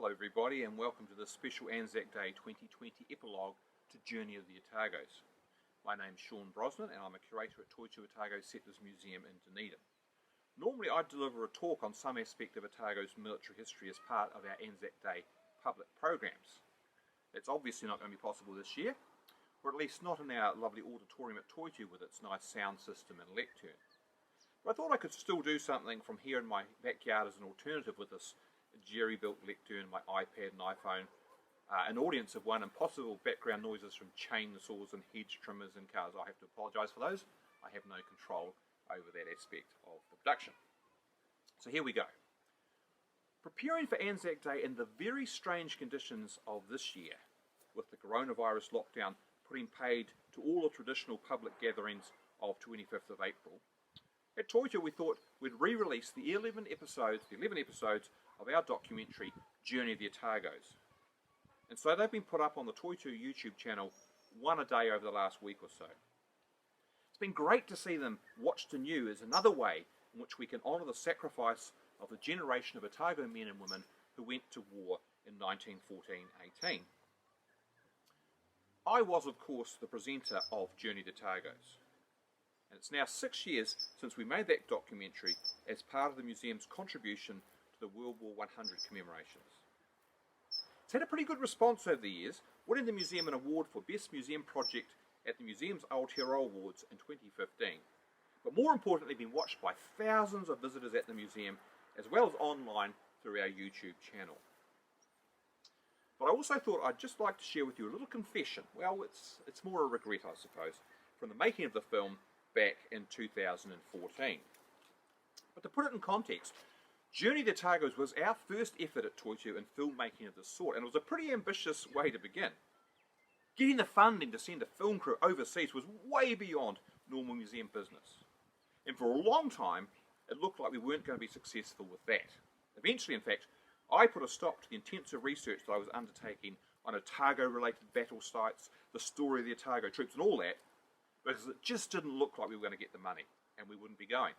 Hello everybody and welcome to this special Anzac Day 2020 epilogue to Journey of the Otagos. My name's Seán Brosnahan and I'm a curator at Toitū Otago Settlers Museum in Dunedin. Normally I'd deliver a talk on some aspect of Otago's military history as part of our Anzac Day public programs. It's obviously not going to be possible this year, or at least not in our lovely auditorium at Toitū with its nice sound system and lectern. But I thought I could still do something from here in my backyard as an alternative with this jerry-built lectern, my iPad and iPhone, an audience of one, and possible background noises from chainsaws and hedge trimmers and cars. I have to apologise for those. I have no control over that aspect of the production. So here we go. Preparing for Anzac Day in the very strange conditions of this year, with the coronavirus lockdown putting paid to all the traditional public gatherings of 25th of April, at Toitū we thought we'd re-release the 11 episodes of our documentary Journey of the Otagos. And so they've been put up on the Toitū YouTube channel one a day over the last week or so. It's been great to see them watched anew as another way in which we can honour the sacrifice of the generation of Otago men and women who went to war in 1914-18. I was, of course, the presenter of Journey of the Otagos. And it's now 6 years since we made that documentary as part of the museum's contribution to the World War 100 commemorations. It's had a pretty good response over the years, winning the museum an award for Best Museum Project at the museum's Aotearoa Awards in 2015. But more importantly, been watched by thousands of visitors at the museum, as well as online through our YouTube channel. But I also thought I'd just like to share with you a little confession. Well, it's more a regret, I suppose, from the making of the film back in 2014. But to put it in context, Journey of the Otagos was our first effort at Toitū in filmmaking of this sort, and it was a pretty ambitious way to begin. Getting the funding to send a film crew overseas was way beyond normal museum business. And for a long time, it looked like we weren't going to be successful with that. Eventually, in fact, I put a stop to the intensive research that I was undertaking on Otago-related battle sites, the story of the Otago troops and all that, because it just didn't look like we were going to get the money, and we wouldn't be going.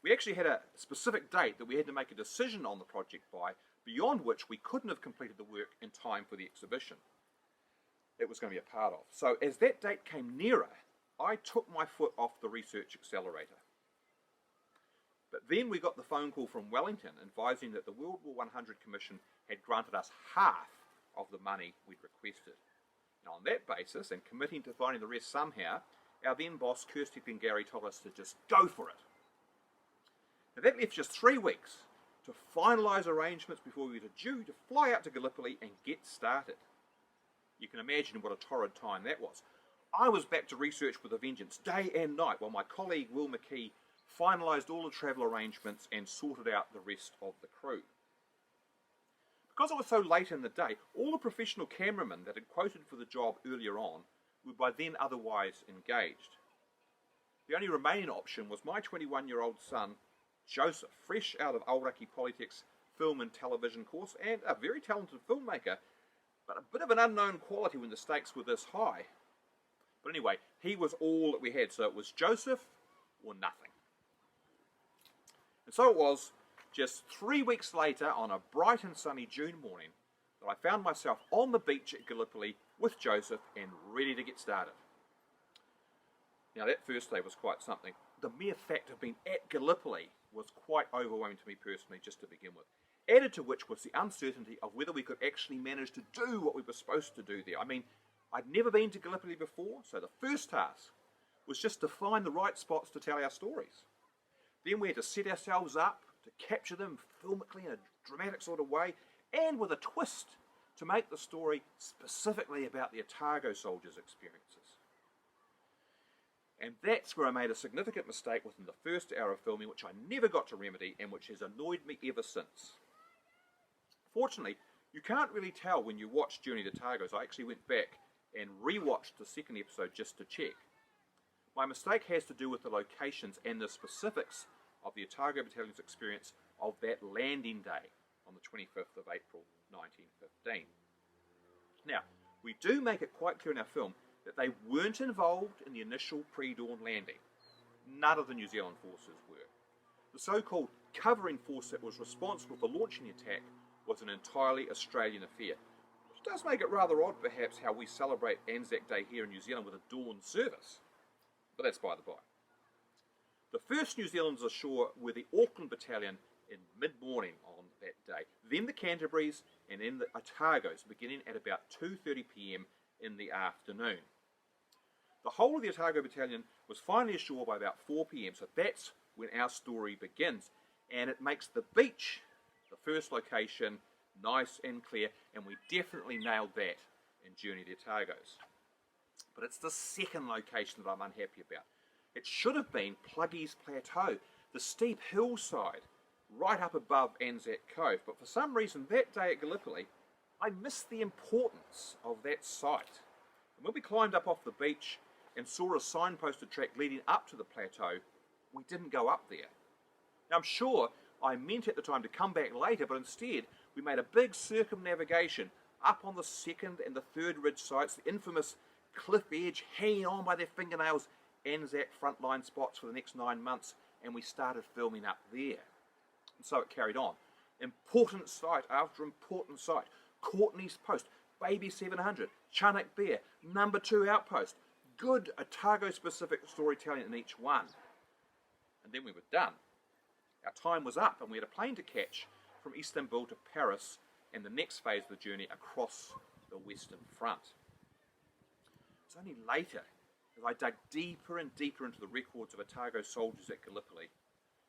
We actually had a specific date that we had to make a decision on the project by, beyond which we couldn't have completed the work in time for the exhibition it was going to be a part of. So as that date came nearer, I took my foot off the research accelerator. But then we got the phone call from Wellington advising that the World War 100 Commission had granted us half of the money we'd requested. And on that basis, and committing to finding the rest somehow, our then boss Kirsty Glengarry told us to just go for it. Now that left just 3 weeks to finalise arrangements before we were due to fly out to Gallipoli and get started. You can imagine what a torrid time that was. I was back to research with a vengeance day and night while my colleague Will McKee finalised all the travel arrangements and sorted out the rest of the crew. Because it was so late in the day, all the professional cameramen that had quoted for the job earlier on were by then otherwise engaged. The only remaining option was my 21-year-old son, Joseph, fresh out of Aoraki Polytech's film and television course and a very talented filmmaker, but a bit of an unknown quality when the stakes were this high. But anyway, he was all that we had, so it was Joseph or nothing. And so it was, just 3 weeks later, on a bright and sunny June morning, that I found myself on the beach at Gallipoli with Joseph and ready to get started. Now that first day was quite something. The mere fact of being at Gallipoli was quite overwhelming to me personally just to begin with. Added to which was the uncertainty of whether we could actually manage to do what we were supposed to do there. I mean, I'd never been to Gallipoli before, so the first task was just to find the right spots to tell our stories. Then we had to set ourselves up to capture them filmically in a dramatic sort of way, and with a twist to make the story specifically about the Otago soldiers' experiences. And that's where I made a significant mistake within the first hour of filming, which I never got to remedy and which has annoyed me ever since. Fortunately, you can't really tell when you watch Journey of the Otagos. I actually went back and re-watched the second episode just to check. My mistake has to do with the locations and the specifics of the Otago Battalion's experience of that landing day on the 25th of April 1915. Now, we do make it quite clear in our film that they weren't involved in the initial pre-dawn landing. None of the New Zealand forces were. The so-called covering force that was responsible for launching the attack was an entirely Australian affair, which does make it rather odd perhaps how we celebrate Anzac Day here in New Zealand with a dawn service. But that's by the by. The first New Zealanders ashore were the Auckland Battalion in mid-morning on that day, then the Canterburys, and then the Otagos, beginning at about 2:30 p.m. in the afternoon. The whole of the Otago Battalion was finally ashore by about 4 p.m, so that's when our story begins, and it makes the beach, the first location, nice and clear, and we definitely nailed that in Journey to the Otagos. But it's the second location that I'm unhappy about. It should have been Pluggy's Plateau, the steep hillside right up above Anzac Cove, but for some reason that day at Gallipoli I missed the importance of that site. And when we climbed up off the beach and saw a signposted track leading up to the plateau, we didn't go up there. Now I'm sure I meant at the time to come back later, but instead we made a big circumnavigation up on the second and the third ridge sites, the infamous cliff edge hanging on by their fingernails Anzac frontline spots for the next 9 months, and we started filming up there. And so it carried on. Important site after important site. Courtney's Post, Baby 700, Chunnock Bear, number 2 outpost. Good Otago specific storytelling in each one. And then we were done. Our time was up and we had a plane to catch from Istanbul to Paris and the next phase of the journey across the Western Front. It's only later as I dug deeper and deeper into the records of Otago soldiers at Gallipoli,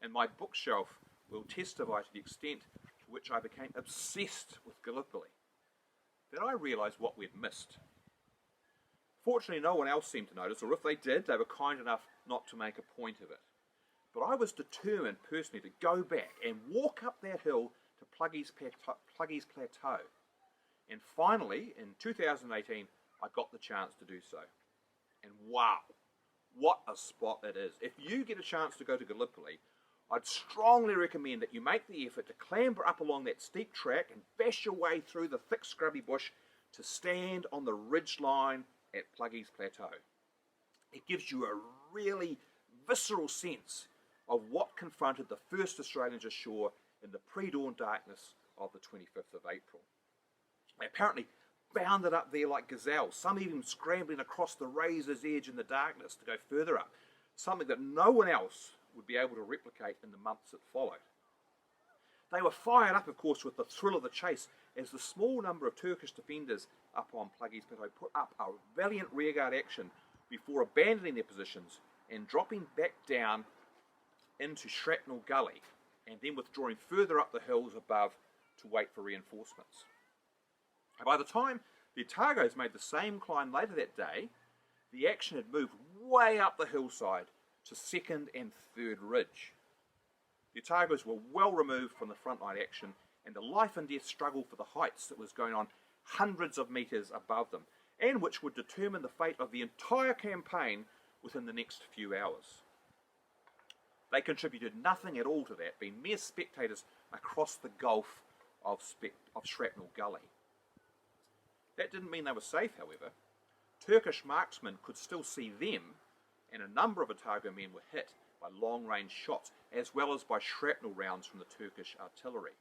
and my bookshelf will testify to the extent to which I became obsessed with Gallipoli, that I realised what we'd missed. Fortunately, no one else seemed to notice, or if they did, they were kind enough not to make a point of it. But I was determined personally to go back and walk up that hill to Pluggy's Plateau. And finally, in 2018, I got the chance to do so. And wow, what a spot it is. If you get a chance to go to Gallipoli, I'd strongly recommend that you make the effort to clamber up along that steep track and bash your way through the thick scrubby bush to stand on the ridge line at Pluggy's Plateau. It gives you a really visceral sense of what confronted the first Australians ashore in the pre-dawn darkness of the 25th of April. They apparently bounded up there like gazelles, some even scrambling across the razor's edge in the darkness to go further up, something that no one else would be able to replicate in the months that followed. They were fired up, of course, with the thrill of the chase as the small number of Turkish defenders up on Pluggy's Plateau put up a valiant rearguard action before abandoning their positions and dropping back down into Shrapnel Gully and then withdrawing further up the hills above to wait for reinforcements. By the time the Otagos made the same climb later that day, the action had moved way up the hillside to second and third ridge. The Otagos were well removed from the frontline action and the life and death struggle for the heights that was going on hundreds of metres above them, and which would determine the fate of the entire campaign within the next few hours. They contributed nothing at all to that, being mere spectators across the gulf of Shrapnel Gully. That didn't mean they were safe, however. Turkish marksmen could still see them, and a number of Otago men were hit by long-range shots, as well as by shrapnel rounds from the Turkish artillery.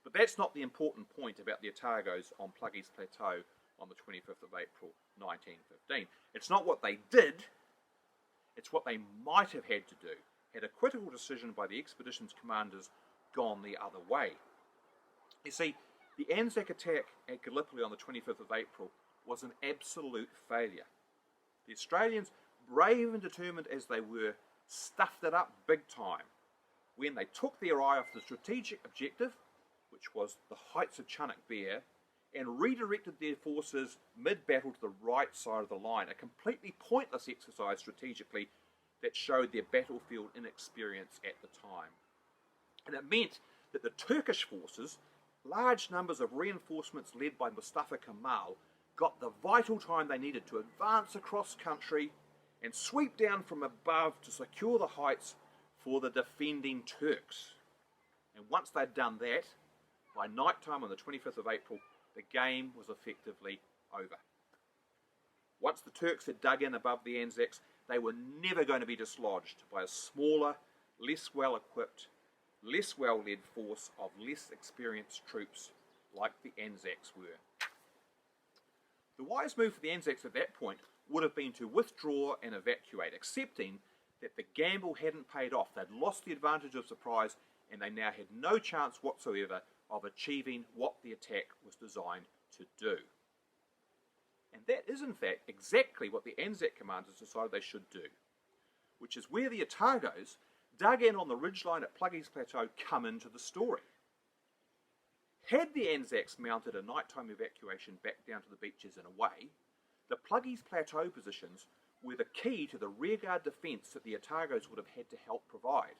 But that's not the important point about the Otagos on Pluggy's Plateau on the 25th of April 1915. It's not what they did, it's what they might have had to do had a critical decision by the expedition's commanders gone the other way. You see, the Anzac attack at Gallipoli on the 25th of April was an absolute failure. The Australians, brave and determined as they were, stuffed it up big time when they took their eye off the strategic objective, which was the heights of Chunnock Bear, and redirected their forces mid-battle to the right side of the line, a completely pointless exercise strategically that showed their battlefield inexperience at the time. And it meant that the Turkish forces, large numbers of reinforcements led by Mustafa Kemal, got the vital time they needed to advance across country and sweep down from above to secure the heights for the defending Turks. And once they'd done that, by night time on the 25th of April, the game was effectively over. Once the Turks had dug in above the Anzacs, they were never going to be dislodged by a smaller, less well-equipped less well-led force of less experienced troops like the Anzacs were. The wise move for the Anzacs at that point would have been to withdraw and evacuate, accepting that the gamble hadn't paid off. They'd lost the advantage of surprise and they now had no chance whatsoever of achieving what the attack was designed to do. And that is in fact exactly what the Anzac commanders decided they should do, which is where the Otagos, dug in on the ridgeline at Pluggy's Plateau, come into the story. Had the Anzacs mounted a nighttime evacuation back down to the beaches in a way, the Pluggy's Plateau positions were the key to the rearguard defence that the Otagos would have had to help provide,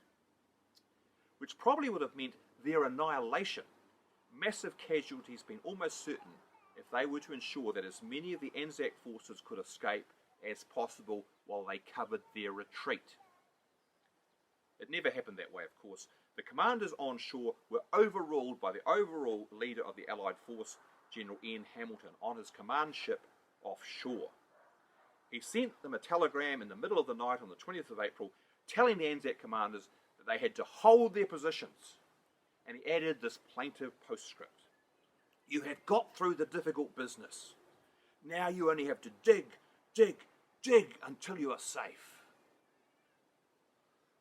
which probably would have meant their annihilation, massive casualties being almost certain if they were to ensure that as many of the Anzac forces could escape as possible while they covered their retreat. It never happened that way, of course. The commanders on shore were overruled by the overall leader of the Allied force, General Ian Hamilton, on his command ship offshore. He sent them a telegram in the middle of the night on the 20th of April telling the Anzac commanders that they had to hold their positions, and he added this plaintive postscript. You had got through the difficult business. Now you only have to dig, dig, dig until you are safe.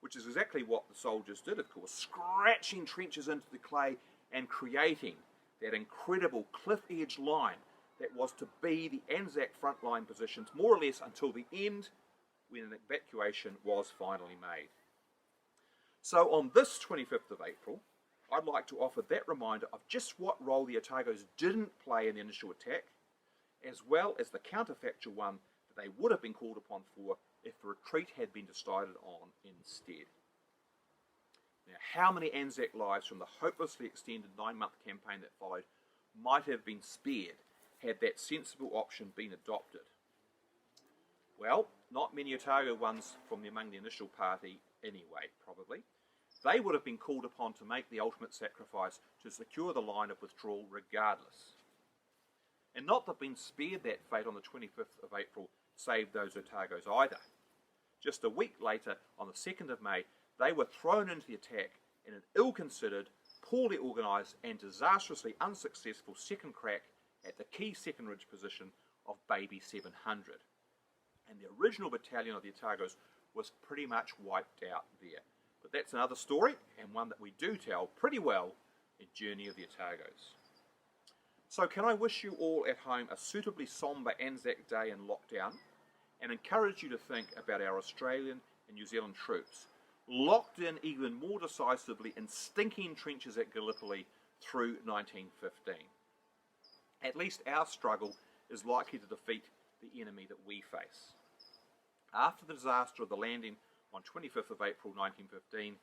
Which is exactly what the soldiers did, of course, scratching trenches into the clay and creating that incredible cliff-edge line that was to be the Anzac frontline positions, more or less until the end, when an evacuation was finally made. So on this 25th of April, I'd like to offer that reminder of just what role the Otagos didn't play in the initial attack, as well as the counterfactual one that they would have been called upon for if the retreat had been decided on instead. Now, how many Anzac lives from the hopelessly extended 9-month campaign that followed might have been spared had that sensible option been adopted? Well, not many Otago ones from among the initial party anyway, probably. They would have been called upon to make the ultimate sacrifice to secure the line of withdrawal regardless. And not that being spared that fate on the 25th of April saved those Otagos either. Just a week later, on the 2nd of May, they were thrown into the attack in an ill-considered, poorly organised and disastrously unsuccessful second crack at the key second ridge position of Baby 700. And the original battalion of the Otagos was pretty much wiped out there. But that's another story, and one that we do tell pretty well in Journey of the Otagos. So can I wish you all at home a suitably sombre Anzac Day in lockdown, and encourage you to think about our Australian and New Zealand troops, locked in even more decisively in stinking trenches at Gallipoli through 1915. At least our struggle is likely to defeat the enemy that we face. After the disaster of the landing on 25th of April 1915,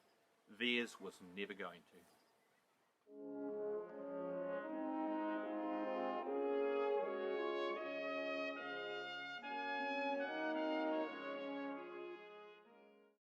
theirs was never going to.